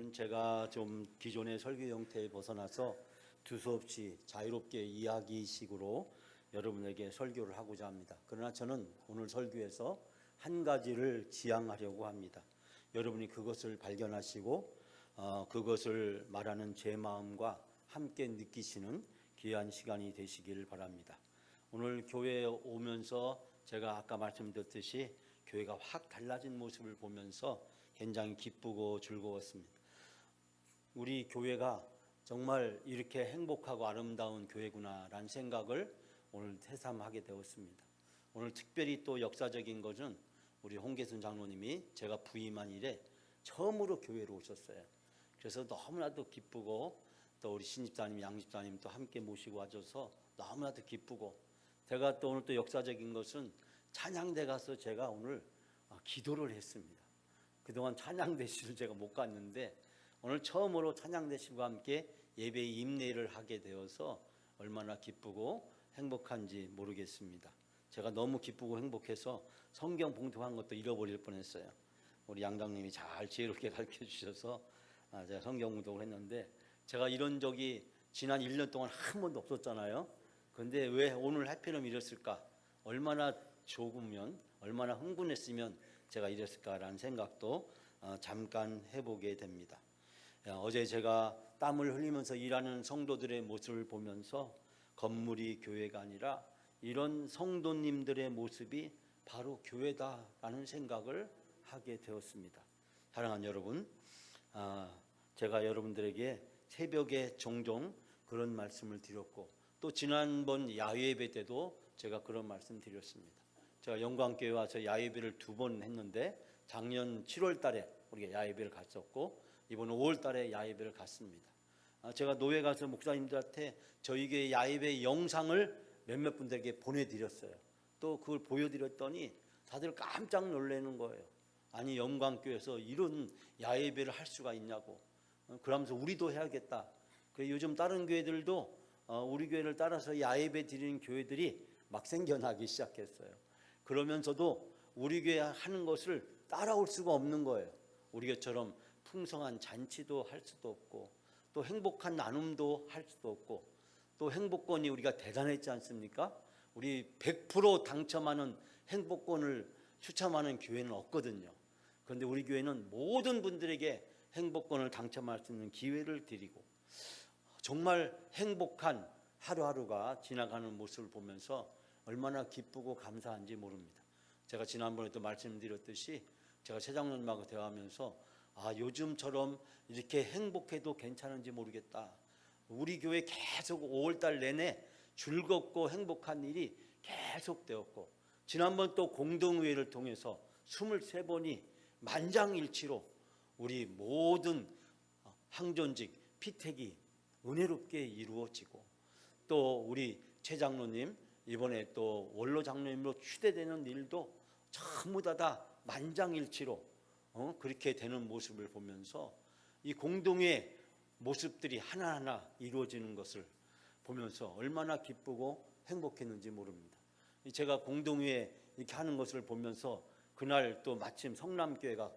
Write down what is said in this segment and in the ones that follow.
오늘은 제가 좀 기존의 설교 형태에 벗어나서 두서없이 자유롭게 이야기식으로 여러분에게 설교를 하고자 합니다. 그러나 저는 오늘 설교에서 한 가지를 지향하려고 합니다. 여러분이 그것을 발견하시고 그것을 말하는 제 마음과 함께 느끼시는 귀한 시간이 되시길 바랍니다. 오늘 교회에 오면서 제가 아까 말씀드렸듯이 교회가 확 달라진 모습을 보면서 굉장히 기쁘고 즐거웠습니다. 우리 교회가 정말 이렇게 행복하고 아름다운 교회구나라는 생각을 오늘 새삼하게 되었습니다. 오늘 특별히 또 역사적인 것은 우리 홍계순 장로님이 제가 부임한 이래 처음으로 교회로 오셨어요. 그래서 너무나도 기쁘고 또 우리 신집사님, 양집사님 또 함께 모시고 와줘서 너무나도 기쁘고, 제가 또 오늘 또 역사적인 것은 찬양대 가서 제가 오늘 기도를 했습니다. 그동안 찬양대실을 제가 못 갔는데 오늘 처음으로 찬양대실과 함께 예배의 임례를 하게 되어서 얼마나 기쁘고 행복한지 모르겠습니다. 제가 너무 기쁘고 행복해서 성경 봉독한 것도 잃어버릴 뻔했어요. 우리 양장님이 잘 지혜롭게 가르쳐 주셔서 제가 성경 봉독을 했는데, 제가 이런 적이 지난 1년 동안 한 번도 없었잖아요. 그런데 왜 오늘 하필이면 이랬을까? 얼마나 좋으면, 얼마나 흥분했으면 제가 이랬을까라는 생각도 잠깐 해보게 됩니다. 어제 제가 땀을 흘리면서 일하는 성도들의 모습을 보면서 건물이 교회가 아니라 이런 성도님들의 모습이 바로 교회다라는 생각을 하게 되었습니다. 사랑하는 여러분, 제가 여러분들에게 새벽에 종종 그런 말씀을 드렸고, 또 지난번 야외예배 때도 제가 그런 말씀 드렸습니다. 제가 영광교회 와서 야외배를 2번 했는데 작년 7월 달에 우리가 야외배를 갔었고 이번 5월 달에 야외배를 갔습니다. 제가 노회 가서 목사님들한테 저희 교회 야외배 영상을 몇몇 분들에게 보내드렸어요. 또 그걸 보여드렸더니 다들 깜짝 놀라는 거예요. 아니, 영광교회에서 이런 야외배를 할 수가 있냐고. 그러면서 우리도 해야겠다. 요즘 다른 교회들도 우리 교회를 따라서 야외배 드리는 교회들이 막 생겨나기 시작했어요. 그러면서도 우리 교회 하는 것을 따라올 수가 없는 거예요. 우리 교회처럼 풍성한 잔치도 할 수도 없고, 또 행복한 나눔도 할 수도 없고, 또 행복권이 우리가 대단했지 않습니까? 우리 100% 당첨하는 행복권을 추첨하는 교회는 없거든요. 그런데 우리 교회는 모든 분들에게 행복권을 당첨할 수 있는 기회를 드리고, 정말 행복한 하루하루가 지나가는 모습을 보면서 얼마나 기쁘고 감사한지 모릅니다. 제가 지난번에도 말씀드렸듯이 제가 최장로님하고 대화하면서 요즘처럼 이렇게 행복해도 괜찮은지 모르겠다. 우리 교회 계속 5월달 내내 즐겁고 행복한 일이 계속 되었고, 지난번 또 공동회의를 통해서 23번이 만장일치로 우리 모든 항존직 피택이 은혜롭게 이루어지고, 또 우리 최 장로님 이번에 또 원로 장로님으로 추대되는 일도 전부 다 만장일치로 그렇게 되는 모습을 보면서 이 공동의 모습들이 하나하나 이루어지는 것을 보면서 얼마나 기쁘고 행복했는지 모릅니다. 제가 공동회 이렇게 하는 것을 보면서 그날 또 마침 성남교회가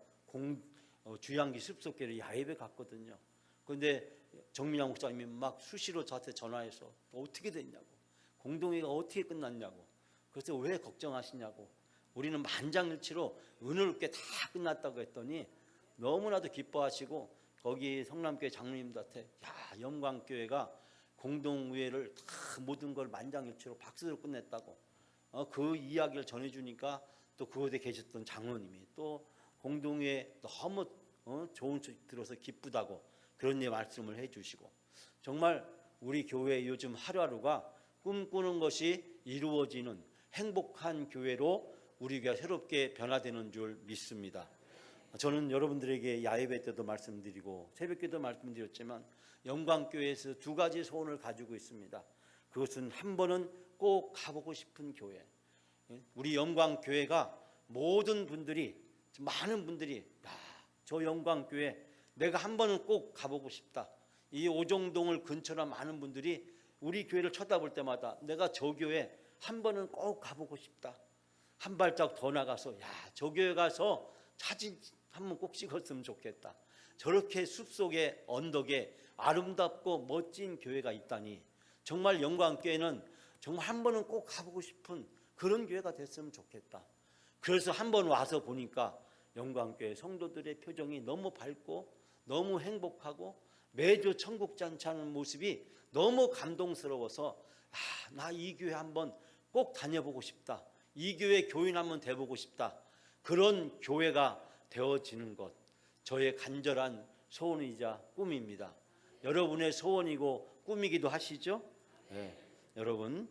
주양기 습속교회를 야외배 갔거든요. 그런데 정민양 목사님이 막 수시로 저한테 전화해서 어떻게 됐냐고, 공동회가 어떻게 끝났냐고, 그래서 왜 걱정하시냐고, 우리는 만장일치로 은혜롭게 다 끝났다고 했더니 너무나도 기뻐하시고, 거기 성남교회 장로님들한테 영광교회가 공동회를 다 모든 걸 만장일치로 박수로 끝냈다고 그 이야기를 전해주니까, 또 그곳에 계셨던 장로님이 또 공동회에 너무 좋은 소식 들어서 기쁘다고 그런 말씀을 해주시고, 정말 우리 교회 요즘 하루하루가 꿈꾸는 것이 이루어지는 행복한 교회로 우리 교회가 새롭게 변화되는 줄 믿습니다. 저는 여러분들에게 야외배 때도 말씀드리고 새벽기도 말씀드렸지만 영광교회에서 2가지 소원을 가지고 있습니다. 그것은 한 번은 꼭 가보고 싶은 교회. 우리 영광교회가 모든 분들이, 많은 분들이 저 영광교회 내가 한 번은 꼭 가보고 싶다. 이 오정동을 근처나 많은 분들이 우리 교회를 쳐다볼 때마다 내가 저 교회 한 번은 꼭 가보고 싶다. 한 발짝 더 나가서 저 교회 가서 사진 한 번 꼭 찍었으면 좋겠다. 저렇게 숲속의 언덕에 아름답고 멋진 교회가 있다니 정말 영광교회는 정말 한 번은 꼭 가보고 싶은 그런 교회가 됐으면 좋겠다. 그래서 한 번 와서 보니까 영광교회 성도들의 표정이 너무 밝고 너무 행복하고 매주 천국 잔치하는 모습이 너무 감동스러워서 나 이 교회 한번 꼭 다녀보고 싶다. 이 교회 교인 한번 돼보고 싶다. 그런 교회가 되어지는 것, 저의 간절한 소원이자 꿈입니다. 여러분의 소원이고 꿈이기도 하시죠? 네. 여러분,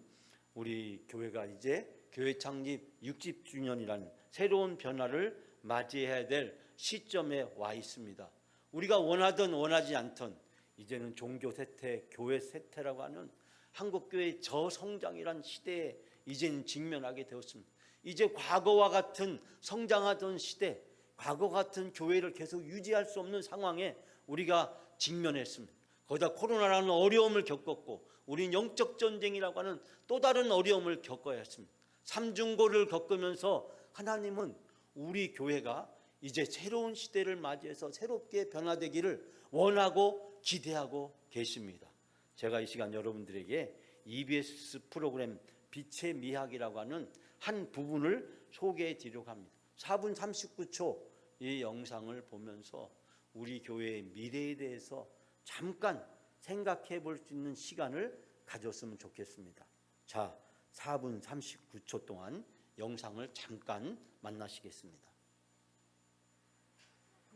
우리 교회가 이제 교회 창립 60주년이라는 새로운 변화를 맞이해야 될 시점에 와 있습니다. 우리가 원하든 원하지 않든 이제는 종교 세태, 교회 세태라고 하는 한국교회의 저성장이란 시대에 이제는 직면하게 되었습니다. 이제 과거와 같은 성장하던 시대, 과거 같은 교회를 계속 유지할 수 없는 상황에 우리가 직면했습니다. 거기다 코로나라는 어려움을 겪었고 우린 영적 전쟁이라고 하는 또 다른 어려움을 겪어야 했습니다. 삼중고를 겪으면서 하나님은 우리 교회가 이제 새로운 시대를 맞이해서 새롭게 변화되기를 원하고 기대하고 계십니다. 제가 이 시간 여러분들에게 EBS 프로그램 빛의 미학이라고 하는 한 부분을 소개해 드리려고 합니다. 4분 39초 이 영상을 보면서 우리 교회의 미래에 대해서 잠깐 생각해 볼 수 있는 시간을 가졌으면 좋겠습니다. 자, 4분 39초 동안 영상을 잠깐 만나시겠습니다.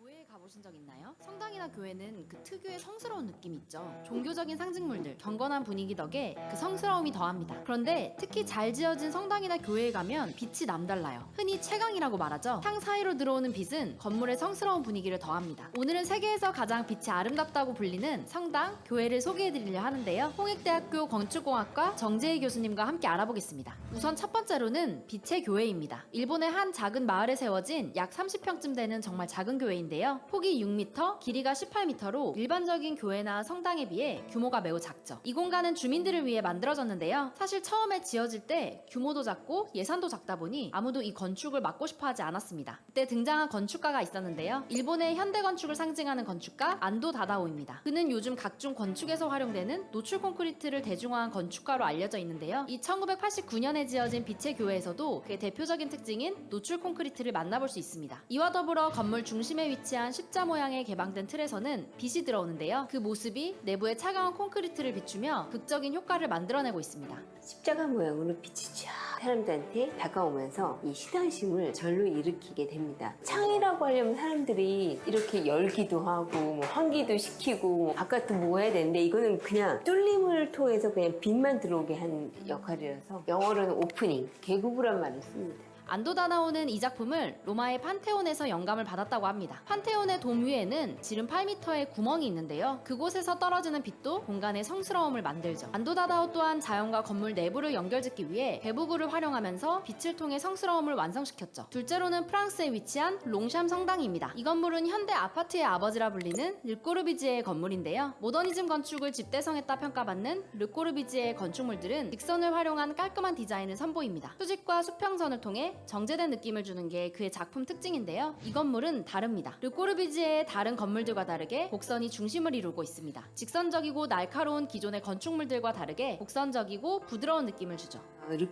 교회에 가보신 적 있나요? 성당이나 교회는 그 특유의 성스러운 느낌 있죠. 종교적인 상징물들, 경건한 분위기 덕에 그 성스러움이 더합니다. 그런데 특히 잘 지어진 성당이나 교회에 가면 빛이 남달라요. 흔히 채광이라고 말하죠. 창 사이로 들어오는 빛은 건물의 성스러운 분위기를 더합니다. 오늘은 세계에서 가장 빛이 아름답다고 불리는 성당, 교회를 소개해드리려 하는데요. 홍익대학교 건축공학과 정재희 교수님과 함께 알아보겠습니다. 우선 첫 번째로는 빛의 교회입니다. 일본의 한 작은 마을에 세워진 약 30평쯤 되는 정말 작은 교회인데요. 폭이 6m, 길이가 18m로 일반적인 교회나 성당에 비해 규모가 매우 작죠. 이 공간은 주민들을 위해 만들어졌는데요. 사실 처음에 지어질 때 규모도 작고 예산도 작다 보니 아무도 이 건축을 맡고 싶어 하지 않았습니다. 그때 등장한 건축가가 있었는데요. 일본의 현대 건축을 상징하는 건축가 안도 다다오입니다. 그는 요즘 각종 건축에서 활용되는 노출 콘크리트를 대중화한 건축가로 알려져 있는데요. 이 1989년에 지어진 빛의 교회에서도 그의 대표적인 특징인 노출 콘크리트를 만나볼 수 있습니다. 이와 더불어 건물 중심에 위치한 십자 모양의 개방된 틀에서는 빛이 들어오는데요. 그 모습이 내부의 차가운 콘크리트를 비추며 극적인 효과를 만들어내고 있습니다. 십자가 모양으로 빛이 쫙 사람들한테 다가오면서 이 시상심을 절로 일으키게 됩니다. 창이라고 하려면 사람들이 이렇게 열기도 하고 뭐 환기도 시키고 뭐 바깥도 뭐 해야 되는데 이거는 그냥 뚫림을 통해서 그냥 빛만 들어오게 한 역할이라서 영어로는 오프닝, 개구부란 말을 씁니다. 안도 다다오는 이 작품을 로마의 판테온에서 영감을 받았다고 합니다. 판테온의 돔 위에는 지름 8m의 구멍이 있는데요. 그곳에서 떨어지는 빛도 공간의 성스러움을 만들죠. 안도 다다오 또한 자연과 건물 내부를 연결짓기 위해 배부구를 활용하면서 빛을 통해 성스러움을 완성시켰죠. 둘째로는 프랑스에 위치한 롱샴 성당입니다. 이 건물은 현대 아파트의 아버지라 불리는 르꼬르비지에의 건물인데요. 모더니즘 건축을 집대성했다 평가받는 르꼬르비지에의 건축물들은 직선을 활용한 깔끔한 디자인을 선보입니다. 수직과 수평선을 통해 정제된 느낌을 주는 게 그의 작품 특징인데요. 이 건물은 다릅니다. 르꼬르비지에의 다른 건물들과 다르게 곡선이 중심을 이루고 있습니다. 직선적이고 날카로운 기존의 건축물들과 다르게 곡선적이고 부드러운 느낌을 주죠.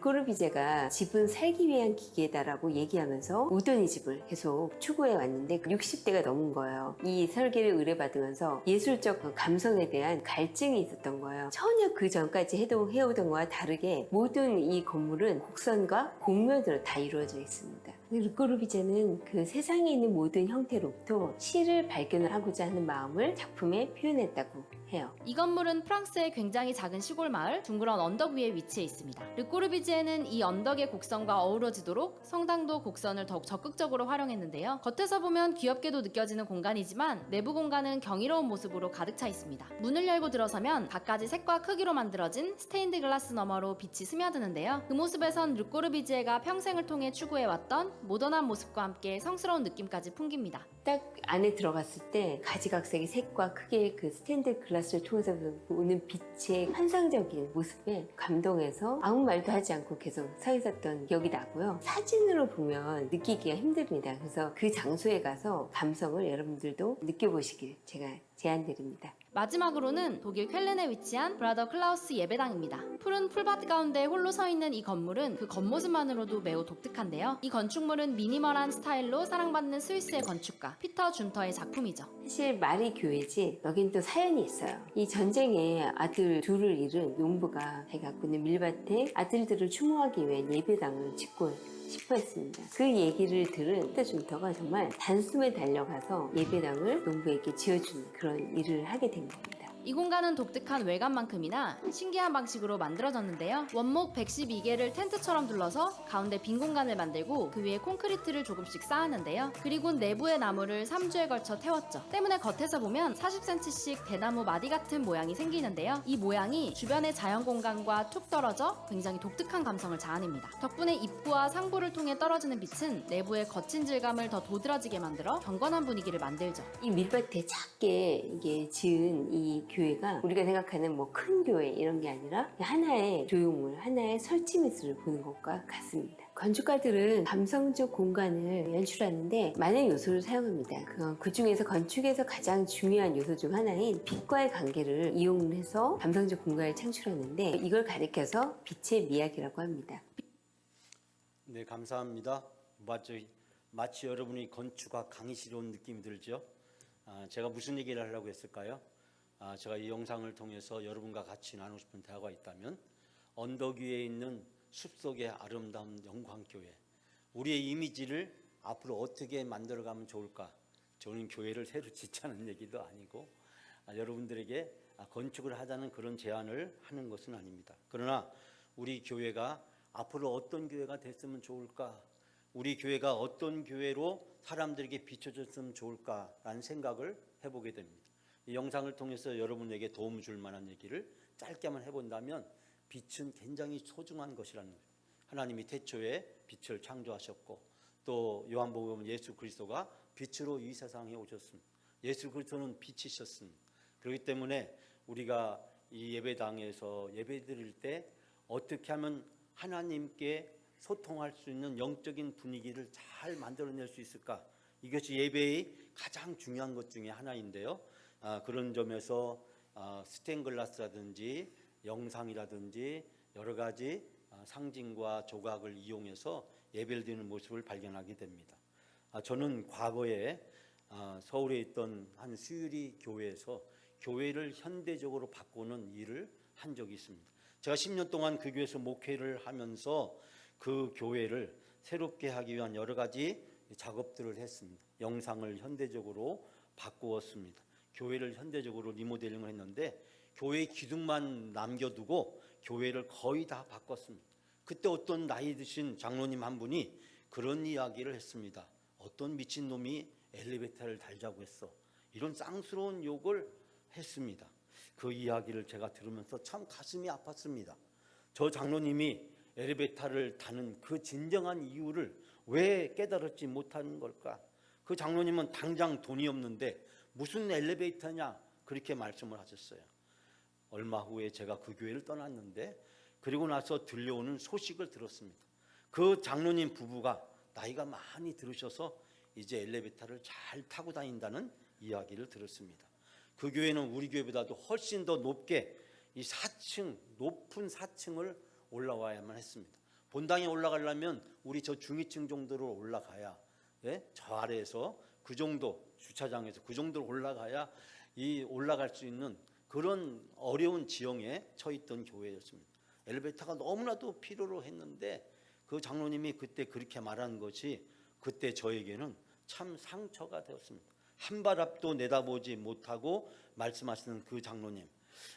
르꼬르비제가 집은 살기 위한 기계다라고 얘기하면서 모더니즘을 계속 추구해 왔는데 60대가 넘은 거예요. 이 설계를 의뢰받으면서 예술적 감성에 대한 갈증이 있었던 거예요. 전혀 그 전까지 해오던 거와 다르게 모든 이 건물은 곡선과 곡면으로 다 이루어져 있습니다. 르꼬르비제는 그 세상에 있는 모든 형태로부터 시를 발견을 하고자 하는 마음을 작품에 표현했다고 해요. 이 건물은 프랑스의 굉장히 작은 시골 마을 둥그런 언덕 위에 위치해 있습니다. 르꼬르비지에는 이 언덕의 곡선과 어우러지도록 성당도 곡선을 더욱 적극적으로 활용했는데요. 겉에서 보면 귀엽게도 느껴지는 공간이지만 내부 공간은 경이로운 모습으로 가득 차 있습니다. 문을 열고 들어서면 갖가지 색과 크기로 만들어진 스테인드 글라스 너머로 빛이 스며드는데요. 그 모습에선 르꼬르비지에가 평생을 통해 추구해왔던 모던한 모습과 함께 성스러운 느낌까지 풍깁니다. 딱 안에 들어갔을 때 가지각색의 색과 크게 그 스테인드 글라스를 통해서 오는 빛의 환상적인 모습에 감동해서 아무 말도 하지 않고 계속 서 있었던 기억이 나고요. 사진으로 보면 느끼기가 힘듭니다. 그래서 그 장소에 가서 감성을 여러분들도 느껴보시길 제가 제안드립니다. 마지막으로는 독일 쾰른에 위치한 브라더 클라우스 예배당입니다. 푸른 풀밭 가운데 홀로 서 있는 이 건물은 그 겉모습만으로도 매우 독특한데요. 이 건축물은 미니멀한 스타일로 사랑받는 스위스의 건축가 피터 줌터의 작품이죠. 사실 말이 교회지 여긴 또 사연이 있어요. 이 전쟁에 아들 둘을 잃은 농부가 자기가 갖고 있는 밀밭에 아들들을 추모하기 위해 예배당을 짓고 싶어 했습니다. 그 얘기를 들은 피터 줌터가 정말 단숨에 달려가서 예배당을 농부에게 지어주는 그런 일을 하게 된 겁니다. 이 공간은 독특한 외관만큼이나 신기한 방식으로 만들어졌는데요. 원목 112개를 텐트처럼 둘러서 가운데 빈 공간을 만들고 그 위에 콘크리트를 조금씩 쌓았는데요. 그리고 내부의 나무를 3주에 걸쳐 태웠죠. 때문에 겉에서 보면 40cm씩 대나무 마디 같은 모양이 생기는데요. 이 모양이 주변의 자연 공간과 툭 떨어져 굉장히 독특한 감성을 자아냅니다. 덕분에 입구와 상부를 통해 떨어지는 빛은 내부의 거친 질감을 더 도드라지게 만들어 경건한 분위기를 만들죠. 이 밀밭에 작게 이게 지은 이 교회가 우리가 생각하는 뭐 큰 교회 이런 게 아니라 하나의 조형물, 하나의 설치 미술을 보는 것과 같습니다. 건축가들은 감성적 공간을 연출하는데 많은 요소를 사용합니다. 그 중에서 건축에서 가장 중요한 요소 중 하나인 빛과의 관계를 이용해서 감성적 공간을 창출하는데 이걸 가리켜서 빛의 미학이라고 합니다. 네, 감사합니다. 마치 여러분이 건축학 강의실에 온 느낌이 들죠? 제가 무슨 얘기를 하려고 했을까요? 제가 이 영상을 통해서 여러분과 같이 나누고 싶은 대화가 있다면 언덕 위에 있는 숲속의 아름다운 영광교회, 우리의 이미지를 앞으로 어떻게 만들어가면 좋을까? 저는 교회를 새로 짓자는 얘기도 아니고 여러분들에게 건축을 하자는 그런 제안을 하는 것은 아닙니다. 그러나 우리 교회가 앞으로 어떤 교회가 됐으면 좋을까? 우리 교회가 어떤 교회로 사람들에게 비춰졌으면 좋을까라는 생각을 해보게 됩니다. 이 영상을 통해서 여러분에게 도움을 줄 만한 얘기를 짧게만 해본다면 빛은 굉장히 소중한 것이라는 거예요. 하나님이 태초에 빛을 창조하셨고 또 요한복음은 예수 그리스도가 빛으로 이 세상에 오셨습니다. 예수 그리스도는 빛이셨습니다. 그렇기 때문에 우리가 이 예배당에서 예배드릴 때 어떻게 하면 하나님께 소통할 수 있는 영적인 분위기를 잘 만들어낼 수 있을까? 이것이 예배의 가장 중요한 것 중에 하나인데요. 그런 점에서 스테인글라스라든지 영상이라든지 여러 가지 상징과 조각을 이용해서 예배를 드리는 모습을 발견하게 됩니다. 저는 과거에 서울에 있던 한 수유리 교회에서 교회를 현대적으로 바꾸는 일을 한 적이 있습니다. 제가 10년 동안 그 교회에서 목회를 하면서 그 교회를 새롭게 하기 위한 여러 가지 작업들을 했습니다. 영상을 현대적으로 바꾸었습니다. 교회를 현대적으로 리모델링을 했는데 교회의 기둥만 남겨두고 교회를 거의 다 바꿨습니다. 그때 어떤 나이 드신 장로님 한 분이 그런 이야기를 했습니다. 어떤 미친놈이 엘리베이터를 달자고 했어. 이런 쌍스러운 욕을 했습니다. 그 이야기를 제가 들으면서 참 가슴이 아팠습니다. 저 장로님이 엘리베이터를 타는 그 진정한 이유를 왜 깨달았지 못하는 걸까? 그 장로님은 당장 돈이 없는데 무슨 엘리베이터냐 그렇게 말씀을 하셨어요. 얼마 후에 제가 그 교회를 떠났는데 그리고 나서 들려오는 소식을 들었습니다. 그 장로님 부부가 나이가 많이 들으셔서 이제 엘리베이터를 잘 타고 다닌다는 이야기를 들었습니다. 그 교회는 우리 교회보다도 훨씬 더 높게 이 4층 높은 4층을 올라와야만 했습니다. 본당에 올라가려면 우리 저 중위층 정도로 올라가야 저 아래에서 그 정도 주차장에서 그 정도로 올라가야 이 올라갈 수 있는 그런 어려운 지형에 처했던 교회였습니다. 엘리베이터가 너무나도 필요로 했는데 그 장로님이 그때 그렇게 말한 것이 그때 저에게는 참 상처가 되었습니다. 한 발 앞도 내다보지 못하고 말씀하시는 그 장로님,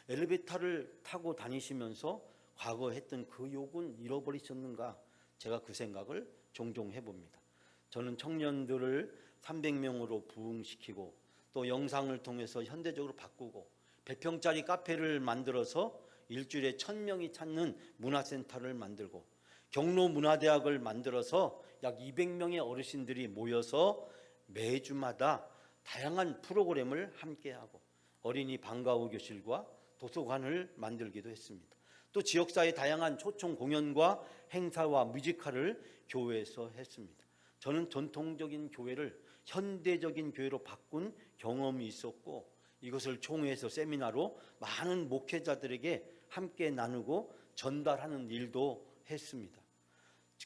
엘리베이터를 타고 다니시면서 과거 했던 그 욕은 잃어버리셨는가? 제가 그 생각을 종종 해봅니다. 저는 청년들을 300명으로 부흥시키고 또 영상을 통해서 현대적으로 바꾸고 100평짜리 카페를 만들어서 일주일에 1000명이 찾는 문화센터를 만들고 경로문화대학을 만들어서 약 200명의 어르신들이 모여서 매주마다 다양한 프로그램을 함께하고 어린이 방과후 교실과 도서관을 만들기도 했습니다. 또 지역사회 다양한 초청 공연과 행사와 뮤지컬을 교회에서 했습니다. 저는 전통적인 교회를 현대적인 교회로 바꾼 경험이 있었고 이것을 총회에서 세미나로 많은 목회자들에게 함께 나누고 전달하는 일도 했습니다.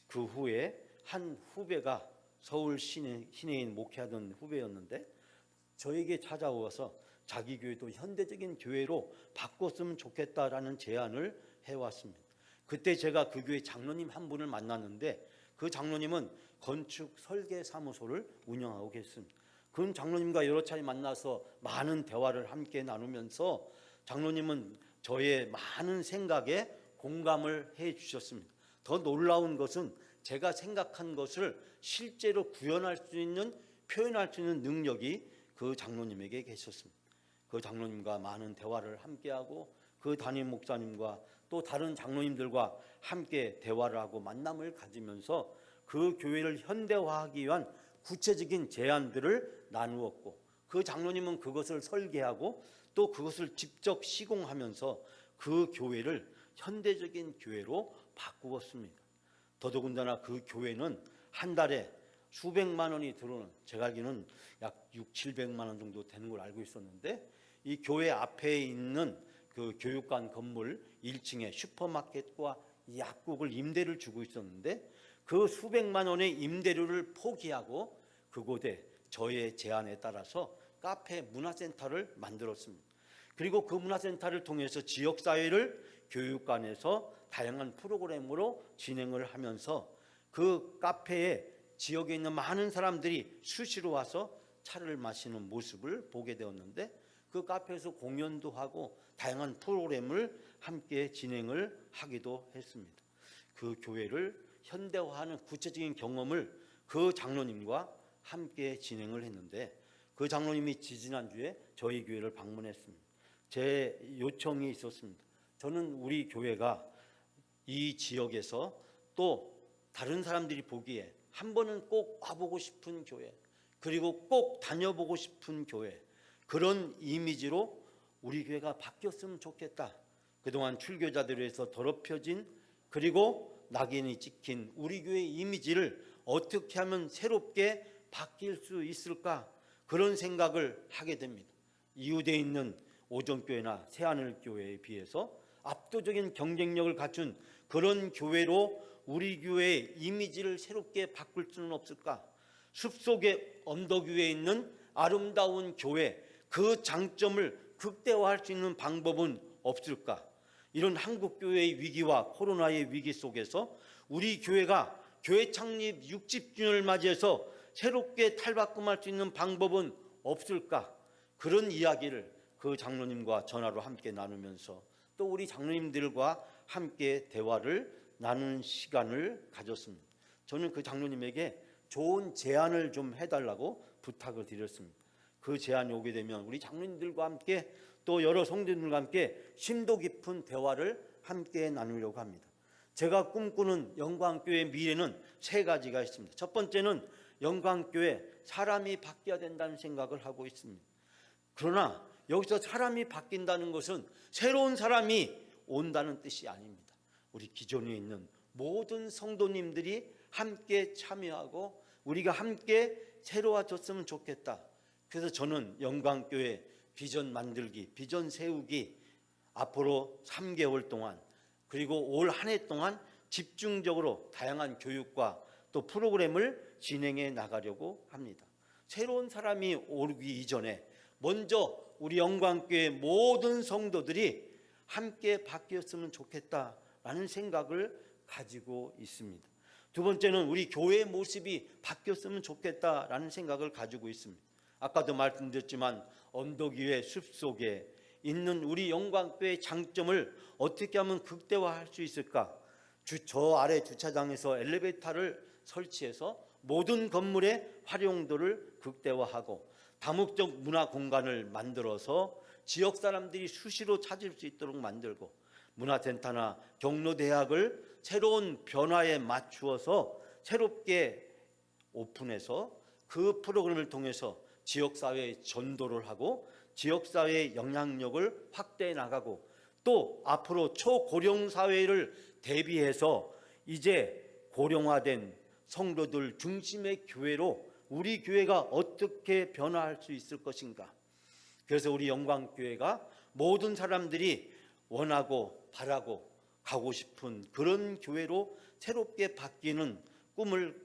그 후에 한 후배가 서울 시내인 목회하던 후배였는데 저에게 찾아와서 자기 교회도 현대적인 교회로 바꿨으면 좋겠다라는 제안을 해왔습니다. 그때 제가 그 교회 장로님 한 분을 만났는데 그 장로님은 건축 설계 사무소를 운영하고 계십니다. 그 장로님과 여러 차례 만나서 많은 대화를 함께 나누면서 장로님은 저의 많은 생각에 공감을 해 주셨습니다. 더 놀라운 것은 제가 생각한 것을 실제로 구현할 수 있는, 표현할 수 있는 능력이 그 장로님에게 계셨습니다. 그 장로님과 많은 대화를 함께하고 그 담임 목사님과 또 다른 장로님들과 함께 대화를 하고 만남을 가지면서 그 교회를 현대화하기 위한 구체적인 제안들을 나누었고 그 장로님은 그것을 설계하고 또 그것을 직접 시공하면서 그 교회를 현대적인 교회로 바꾸었습니다. 더더군다나 그 교회는 한 달에 수백만 원이 들어오는, 제가 알기로는 약 600~700만 원 정도 되는 걸 알고 있었는데 이 교회 앞에 있는 그 교육관 건물 1층에 슈퍼마켓과 약국을 임대를 주고 있었는데 그 수백만 원의 임대료를 포기하고 그곳에 저의 제안에 따라서 카페 문화센터를 만들었습니다. 그리고 그 문화센터를 통해서 지역사회를 교육관에서 다양한 프로그램으로 진행을 하면서 그 카페에 지역에 있는 많은 사람들이 수시로 와서 차를 마시는 모습을 보게 되었는데 그 카페에서 공연도 하고 다양한 프로그램을 함께 진행을 하기도 했습니다. 그 교회를 현대화하는 구체적인 경험을 그 장로님과 함께 진행을 했는데 그 장로님이 지지난주에 저희 교회를 방문했습니다. 제 요청이 있었습니다. 저는 우리 교회가 이 지역에서 또 다른 사람들이 보기에 한 번은 꼭 와보고 싶은 교회, 그리고 꼭 다녀보고 싶은 교회, 그런 이미지로 우리 교회가 바뀌었으면 좋겠다. 그동안 출교자들에 의해서 더럽혀진 그리고 낙인이 찍힌 우리 교회의 이미지를 어떻게 하면 새롭게 바뀔 수 있을까, 그런 생각을 하게 됩니다. 이웃에 있는 오정교회나 새하늘교회에 비해서 압도적인 경쟁력을 갖춘 그런 교회로 우리 교회의 이미지를 새롭게 바꿀 수는 없을까? 숲속의 언덕 위에 있는 아름다운 교회, 그 장점을 극대화할 수 있는 방법은 없을까? 이런 한국교회의 위기와 코로나의 위기 속에서 우리 교회가 교회 창립 60주년을 맞이해서 새롭게 탈바꿈할 수 있는 방법은 없을까? 그런 이야기를 그 장로님과 전화로 함께 나누면서 또 우리 장로님들과 함께 대화를 나누는 시간을 가졌습니다. 저는 그 장로님에게 좋은 제안을 좀 해달라고 부탁을 드렸습니다. 그 제안이 오게 되면 우리 장로님들과 함께 또 여러 성도들과 함께 심도 깊은 대화를 함께 나누려고 합니다. 제가 꿈꾸는 영광교회의 미래는 세 가지가 있습니다. 첫 번째는 영광교회 사람이 바뀌어야 된다는 생각을 하고 있습니다. 그러나 여기서 사람이 바뀐다는 것은 새로운 사람이 온다는 뜻이 아닙니다. 우리 기존에 있는 모든 성도님들이 함께 참여하고 우리가 함께 새로워졌으면 좋겠다. 그래서 저는 영광교회 비전 만들기, 비전 세우기 앞으로 3개월 동안 그리고 올 한 해 동안 집중적으로 다양한 교육과 또 프로그램을 진행해 나가려고 합니다. 새로운 사람이 오기 이전에 먼저 우리 영광교회 모든 성도들이 함께 바뀌었으면 좋겠다라는 생각을 가지고 있습니다. 두 번째는 우리 교회의 모습이 바뀌었으면 좋겠다라는 생각을 가지고 있습니다. 아까도 말씀드렸지만 언덕 위의 숲속에 있는 우리 영광교회의 장점을 어떻게 하면 극대화할 수 있을까? 저 아래 주차장에서 엘리베이터를 설치해서 모든 건물의 활용도를 극대화하고 다목적 문화 공간을 만들어서 지역 사람들이 수시로 찾을 수 있도록 만들고 문화센터나 경로대학을 새로운 변화에 맞추어서 새롭게 오픈해서 그 프로그램을 통해서 지역사회에 전도를 하고 지역사회의 영향력을 확대해 나가고 또 앞으로 초고령 사회를 대비해서 이제 고령화된 성도들 중심의 교회로 우리 교회가 어떻게 변화할 수 있을 것인가. 그래서 우리 영광교회가 모든 사람들이 원하고 바라고 가고 싶은 그런 교회로 새롭게 바뀌는 꿈을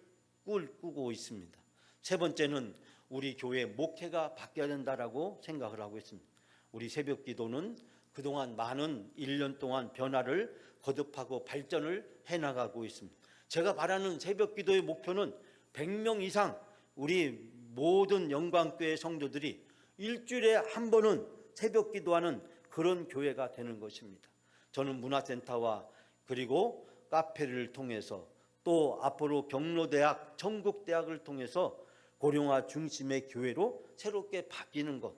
꾸고 있습니다. 세 번째는 우리 교회 목회가 바뀌어야 된다라고 생각을 하고 있습니다. 우리 새벽기도는 그동안 많은 1년 동안 변화를 거듭하고 발전을 해나가고 있습니다. 제가 바라는 새벽기도의 목표는 100명 이상 우리 모든 영광교회 성도들이 일주일에 한 번은 새벽기도하는 그런 교회가 되는 것입니다. 저는 문화센터와 그리고 카페를 통해서 또 앞으로 경로대학, 전국대학을 통해서 고령화 중심의 교회로 새롭게 바뀌는 것,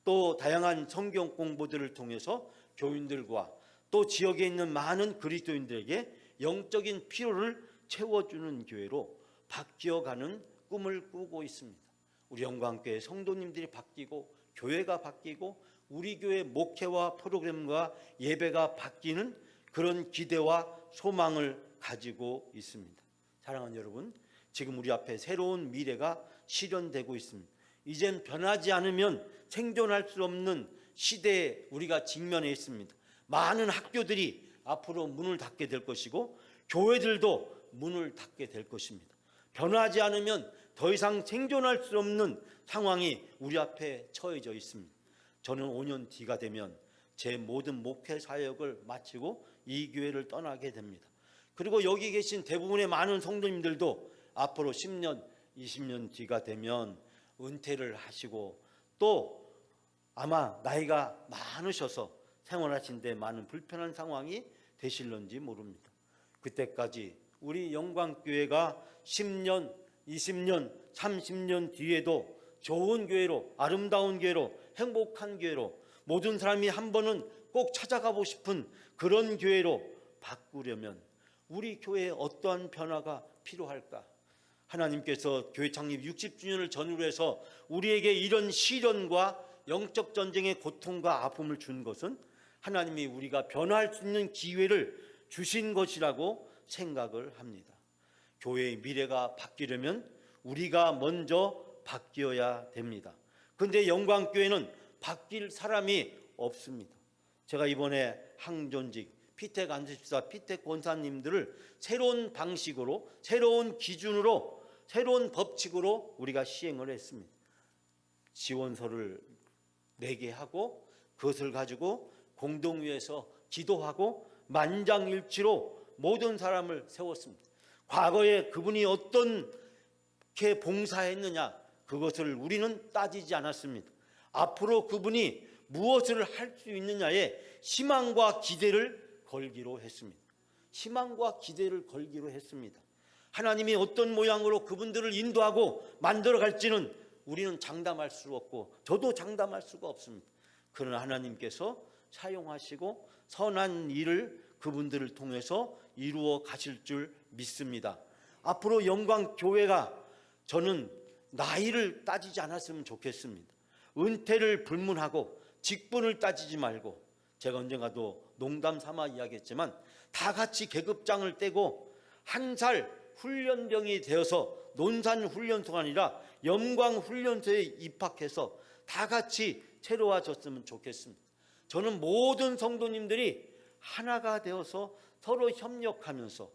또 다양한 성경 공부들을 통해서 교인들과 또 지역에 있는 많은 그리스도인들에게 영적인 필요를 채워주는 교회로 바뀌어가는 꿈을 꾸고 있습니다. 우리 영광교회 성도님들이 바뀌고 교회가 바뀌고 우리 교회 목회와 프로그램과 예배가 바뀌는 그런 기대와 소망을 가지고 있습니다. 사랑하는 여러분, 지금 우리 앞에 새로운 미래가 실현되고 있습니다. 이젠 변하지 않으면 생존할 수 없는 시대에 우리가 직면해 있습니다. 많은 학교들이 앞으로 문을 닫게 될 것이고 교회들도 문을 닫게 될 것입니다. 변하지 않으면 더 이상 생존할 수 없는 상황이 우리 앞에 처해져 있습니다. 저는 5년 뒤가 되면 제 모든 목회 사역을 마치고 이 교회를 떠나게 됩니다. 그리고 여기 계신 대부분의 많은 성도님들도 앞으로 10년, 20년 뒤가 되면 은퇴를 하시고 또 아마 나이가 많으셔서 생활하신 데 많은 불편한 상황이 되실런지 모릅니다. 그때까지 우리 영광교회가 10년, 20년, 30년 뒤에도 좋은 교회로, 아름다운 교회로, 행복한 교회로 모든 사람이 한 번은 꼭 찾아가고 싶은 그런 교회로 바꾸려면 우리 교회에 어떠한 변화가 필요할까? 하나님께서 교회 창립 60주년을 전후로 해서 우리에게 이런 시련과 영적 전쟁의 고통과 아픔을 준 것은 하나님이 우리가 변화할 수 있는 기회를 주신 것이라고 생각을 합니다. 교회의 미래가 바뀌려면 우리가 먼저 바뀌어야 됩니다. 그런데 영광교회는 바뀔 사람이 없습니다. 제가 이번에 항존직, 피택 안수집사, 피택 권사님들을 새로운 방식으로, 새로운 기준으로, 새로운 법칙으로 우리가 시행을 했습니다. 지원서를 내게 하고 그것을 가지고 공동위에서 기도하고 만장일치로 모든 사람을 세웠습니다. 과거에 그분이 어떻게 봉사했느냐 그것을 우리는 따지지 않았습니다. 앞으로 그분이 무엇을 할 수 있느냐에 희망과 기대를 걸기로 했습니다. 희망과 기대를 걸기로 했습니다. 하나님이 어떤 모양으로 그분들을 인도하고 만들어 갈지는 우리는 장담할 수 없고 저도 장담할 수가 없습니다. 그러나 하나님께서 사용하시고 선한 일을 그분들을 통해서 이루어 가실 줄 믿습니다. 앞으로 영광교회가 저는 나이를 따지지 않았으면 좋겠습니다. 은퇴를 불문하고 직분을 따지지 말고 제가 언젠가도 농담 삼아 이야기했지만 다 같이 계급장을 떼고 한 살 훈련병이 되어서 논산훈련소가 아니라 영광훈련소에 입학해서 다 같이 새로워졌으면 좋겠습니다. 저는 모든 성도님들이 하나가 되어서 서로 협력하면서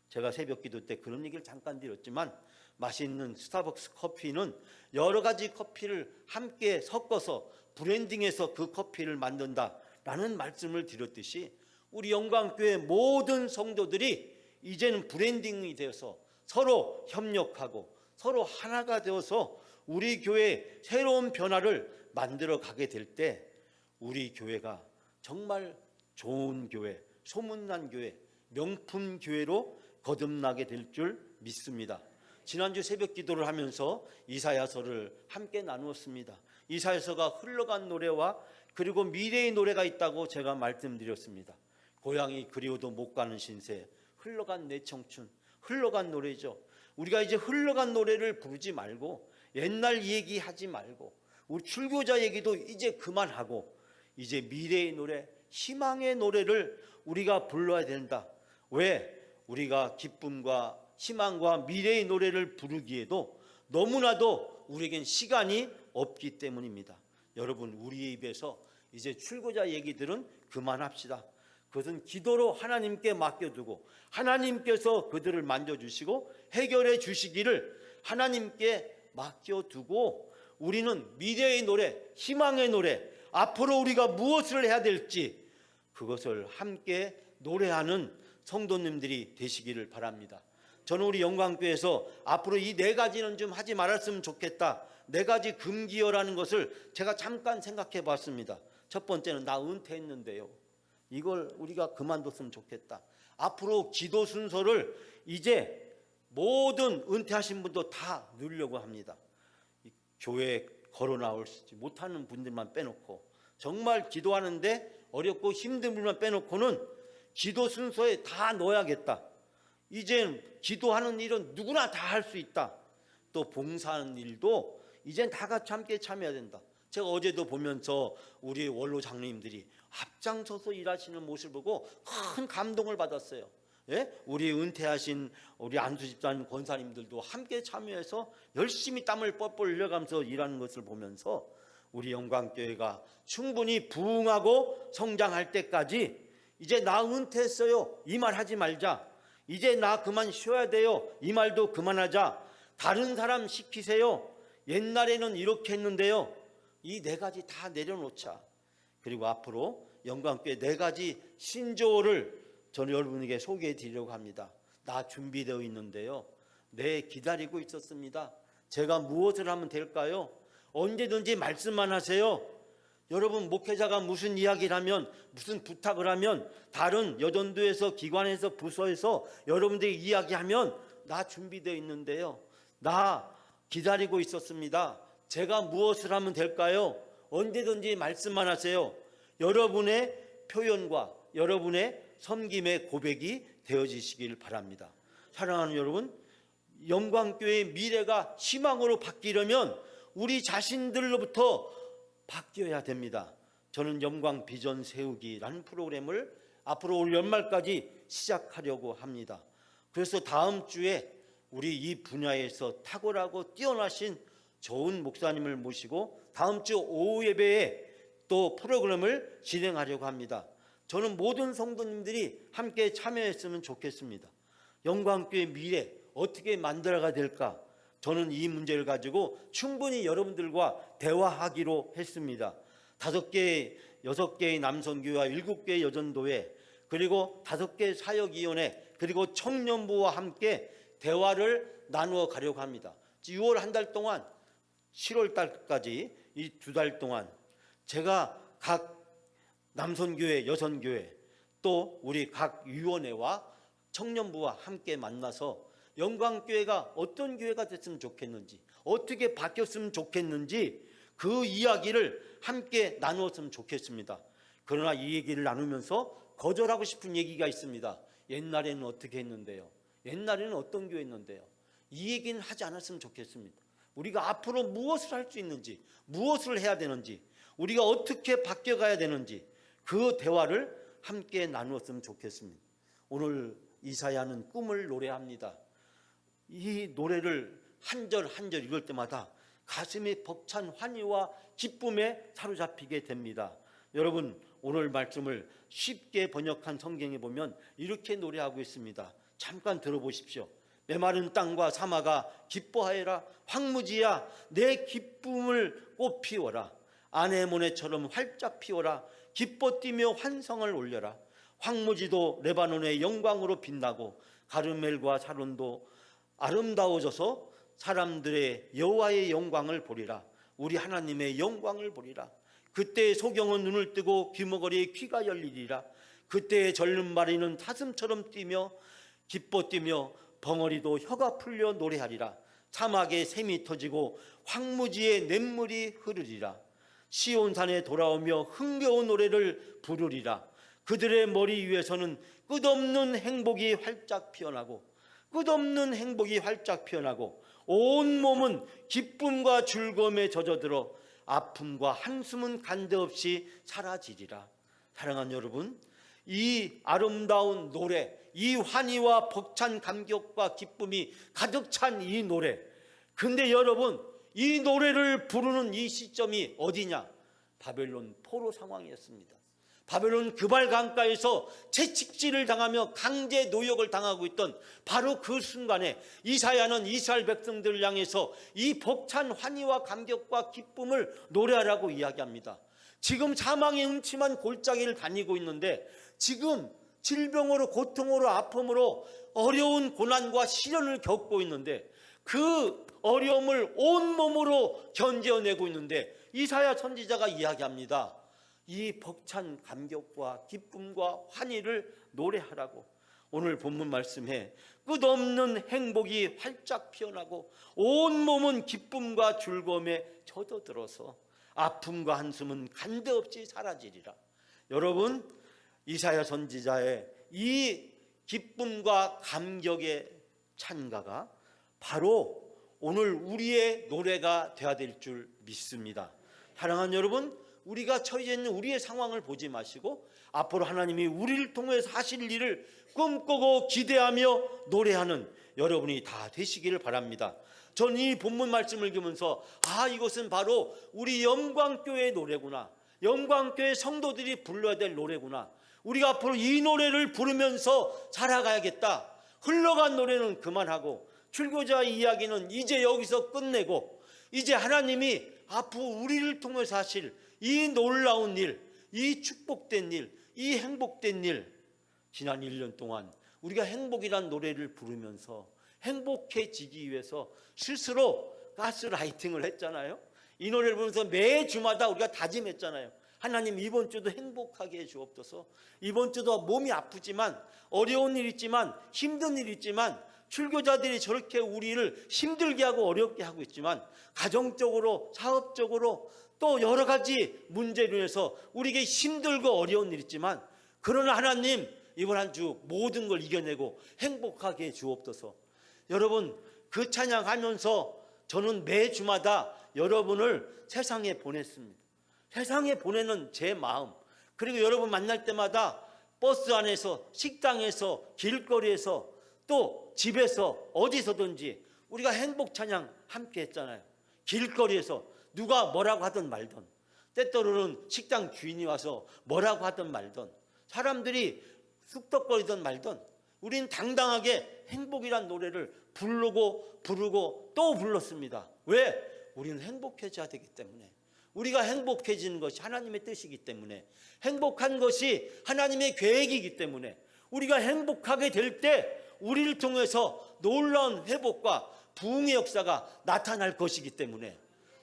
제가 새벽기도 때 그런 얘기를 잠깐 드렸지만 맛있는 스타벅스 커피는 여러 가지 커피를 함께 섞어서 브랜딩해서 그 커피를 만든다라는 말씀을 드렸듯이 우리 영광교회 모든 성도들이 이제는 브랜딩이 되어서 서로 협력하고 서로 하나가 되어서 우리 교회의 새로운 변화를 만들어 가게 될 때 우리 교회가 정말 좋은 교회, 소문난 교회, 명품 교회로 거듭나게 될 줄 믿습니다. 지난주 새벽 기도를 하면서 이사야서를 함께 나누었습니다. 이사야서가 흘러간 노래와 그리고 미래의 노래가 있다고 제가 말씀드렸습니다. 고향이 그리워도 못 가는 신세, 흘러간 내 청춘, 흘러간 노래죠. 우리가 이제 흘러간 노래를 부르지 말고 옛날 얘기하지 말고 우리 출교자 얘기도 이제 그만하고 이제 미래의 노래, 희망의 노래를 우리가 불러야 된다. 왜? 우리가 기쁨과 희망과 미래의 노래를 부르기에도 너무나도 우리에겐 시간이 없기 때문입니다. 여러분, 우리의 입에서 이제 출교자 얘기들은 그만합시다. 그것은 기도로 하나님께 맡겨두고 하나님께서 그들을 만져주시고 해결해 주시기를 하나님께 맡겨두고 우리는 미래의 노래, 희망의 노래, 앞으로 우리가 무엇을 해야 될지 그것을 함께 노래하는 성도님들이 되시기를 바랍니다. 저는 우리 영광교회에서 앞으로 이 네 가지는 좀 하지 말았으면 좋겠다. 네 가지 금기어라는 것을 제가 잠깐 생각해 봤습니다. 첫 번째는 나 은퇴했는데요. 이걸 우리가 그만뒀으면 좋겠다. 앞으로 기도 순서를 이제 모든 은퇴하신 분도 다 누리려고 합니다. 교회에 걸어 나올지 못하는 분들만 빼놓고 정말 기도하는데 어렵고 힘든 분만 빼놓고는 기도 순서에 다 넣어야겠다. 이젠 기도하는 일은 누구나 다 할 수 있다. 또 봉사하는 일도 이젠 다 같이 함께 참여해야 된다. 제가 어제도 보면서 우리 원로 장로님들이 앞장서서 일하시는 모습을 보고 큰 감동을 받았어요. 예? 우리 은퇴하신 우리 안수 집사님 권사님들도 함께 참여해서 열심히 땀을 뻘뻘 흘려가면서 일하는 것을 보면서 우리 영광교회가 충분히 부흥하고 성장할 때까지 이제 나 은퇴했어요 이 말 하지 말자. 이제 나 그만 쉬어야 돼요 이 말도 그만하자. 다른 사람 시키세요. 옛날에는 이렇게 했는데요. 이 네 가지 다 내려놓자. 그리고 앞으로 영광교회 네 가지 신조어를 저는 여러분에게 소개해 드리려고 합니다. 나 준비되어 있는데요. 네, 기다리고 있었습니다. 제가 무엇을 하면 될까요? 언제든지 말씀만 하세요. 여러분, 목회자가 무슨 이야기를 하면, 무슨 부탁을 하면 다른 여전도에서, 기관에서, 부서에서 여러분들이 이야기하면 나 준비되어 있는데요. 나 기다리고 있었습니다. 제가 무엇을 하면 될까요? 언제든지 말씀만 하세요. 여러분의 표현과 여러분의 섬김의 고백이 되어지시길 바랍니다. 사랑하는 여러분, 영광교회의 미래가 희망으로 바뀌려면 우리 자신들로부터 바뀌어야 됩니다. 저는 영광 비전 세우기라는 프로그램을 앞으로 올 연말까지 시작하려고 합니다. 그래서 다음 주에 우리 이 분야에서 탁월하고 뛰어나신 좋은 목사님을 모시고 다음 주 오후 예배에 또 프로그램을 진행하려고 합니다. 저는 모든 성도님들이 함께 참여했으면 좋겠습니다. 영광교회 미래 어떻게 만들어가야 될까? 저는 이 문제를 가지고 충분히 여러분들과 대화하기로 했습니다. 5개, 6개의 남선교회와 7개의 여전도회, 그리고 5개의 사역위원회, 그리고 청년부와 함께 대화를 나누어 가려고 합니다. 6월 한 달 동안 7월 달까지 이 2달 동안 제가 각 남선교회, 여선교회 또 우리 각 위원회와 청년부와 함께 만나서 영광교회가 어떤 교회가 됐으면 좋겠는지, 어떻게 바뀌었으면 좋겠는지 그 이야기를 함께 나누었으면 좋겠습니다. 그러나 이 얘기를 나누면서 거절하고 싶은 얘기가 있습니다. 옛날에는 어떻게 했는데요? 옛날에는 어떤 교회였는데요? 이 얘기는 하지 않았으면 좋겠습니다. 우리가 앞으로 무엇을 할 수 있는지, 무엇을 해야 되는지, 우리가 어떻게 바뀌어가야 되는지 그 대화를 함께 나누었으면 좋겠습니다. 오늘 이사야는 꿈을 노래합니다. 이 노래를 한 절 한 절 읽을 때마다 가슴이 벅찬 환희와 기쁨에 사로잡히게 됩니다. 여러분, 오늘 말씀을 쉽게 번역한 성경에 보면 이렇게 노래하고 있습니다. 잠깐 들어보십시오. 메마른 땅과 사마가 기뻐하여라. 황무지야 내 기쁨을 꽃 피워라. 아네모네처럼 활짝 피워라. 기뻐 뛰며 환성을 올려라. 황무지도 레바논의 영광으로 빛나고 가르멜과 사론도 아름다워져서 사람들의 여호와의 영광을 보리라. 우리 하나님의 영광을 보리라. 그때 소경은 눈을 뜨고 귀머거리에 귀가 열리리라. 그때 절름발이는 사슴처럼 뛰며 기뻐 뛰며 벙어리도 혀가 풀려 노래하리라. 사막에 샘이 터지고 황무지에 냇물이 흐르리라. 시온산에 돌아오며 흥겨운 노래를 부르리라. 그들의 머리 위에서는 끝없는 행복이 활짝 피어나고 끝없는 행복이 활짝 피어나고 온 몸은 기쁨과 즐거움에 젖어들어 아픔과 한숨은 간데없이 사라지리라. 사랑하는 여러분, 이 아름다운 노래, 이 환희와 벅찬 감격과 기쁨이 가득 찬 이 노래, 근데 여러분, 이 노래를 부르는 이 시점이 어디냐? 바벨론 포로 상황이었습니다. 바벨론 그발 강가에서 채찍질을 당하며 강제 노역을 당하고 있던 바로 그 순간에 이사야는 이스라엘 백성들을 향해서 이 벅찬 환희와 감격과 기쁨을 노래하라고 이야기합니다. 지금 사망의 음침한 골짜기를 다니고 있는데, 지금 질병으로, 고통으로, 아픔으로 어려운 고난과 시련을 겪고 있는데, 그 어려움을 온몸으로 견뎌내고 있는데 이사야 선지자가 이야기합니다. 이 벅찬 감격과 기쁨과 환희를 노래하라고. 오늘 본문 말씀에 끝없는 행복이 활짝 피어나고 온몸은 기쁨과 즐거움에 젖어들어서 아픔과 한숨은 간데없이 사라지리라. 여러분, 이사야 선지자의 이 기쁨과 감격의 찬가가 바로 오늘 우리의 노래가 되어야 될 줄 믿습니다. 사랑하는 여러분, 우리가 처해 있는 우리의 상황을 보지 마시고 앞으로 하나님이 우리를 통해서 하실 일을 꿈꾸고 기대하며 노래하는 여러분이 다 되시기를 바랍니다. 저는 이 본문 말씀을 읽으면서 이것은 바로 우리 영광교회의 노래구나, 영광교회 성도들이 불러야 될 노래구나, 우리가 앞으로 이 노래를 부르면서 살아가야겠다. 흘러간 노래는 그만하고 출교자의 이야기는 이제 여기서 끝내고 이제 하나님이 앞으로 우리를 통해서 하실 이 놀라운 일, 이 축복된 일, 이 행복된 일, 지난 1년 동안 우리가 행복이란 노래를 부르면서 행복해지기 위해서 스스로 가스라이팅을 했잖아요. 이 노래를 부르면서 매 주마다 우리가 다짐했잖아요. 하나님, 이번 주도 행복하게 해 주옵소서. 이번 주도 몸이 아프지만, 어려운 일 있지만, 힘든 일 있지만, 출교자들이 저렇게 우리를 힘들게 하고 어렵게 하고 있지만, 가정적으로, 사업적으로 또 여러 가지 문제로 인해서 우리에게 힘들고 어려운 일 있지만, 그러나 하나님, 이번 한 주 모든 걸 이겨내고 행복하게 해 주옵소서. 여러분, 그 찬양하면서 저는 매 주마다 여러분을 세상에 보냈습니다. 세상에 보내는 제 마음, 그리고 여러분 만날 때마다 버스 안에서, 식당에서, 길거리에서, 또 집에서, 어디서든지 우리가 행복 찬양 함께 했잖아요. 길거리에서 누가 뭐라고 하든 말든, 때때로는 식당 주인이 와서 뭐라고 하든 말든, 사람들이 쑥덕거리든 말든, 우린 당당하게 행복이란 노래를 부르고 또 불렀습니다. 왜? 우리는 행복해져야 되기 때문에. 우리가 행복해지는 것이 하나님의 뜻이기 때문에, 행복한 것이 하나님의 계획이기 때문에, 우리가 행복하게 될 때 우리를 통해서 놀라운 회복과 부흥의 역사가 나타날 것이기 때문에,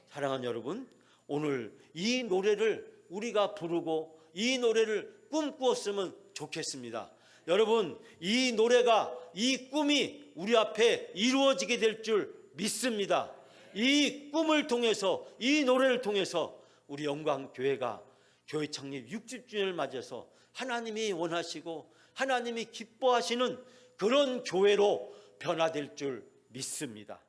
사랑하는 여러분, 오늘 이 노래를 우리가 부르고 이 노래를 꿈꾸었으면 좋겠습니다. 여러분, 이 노래가, 이 꿈이 우리 앞에 이루어지게 될 줄 믿습니다. 이 꿈을 통해서, 이 노래를 통해서 우리 영광교회가 교회 창립 60주년을 맞아서 하나님이 원하시고 하나님이 기뻐하시는 그런 교회로 변화될 줄 믿습니다.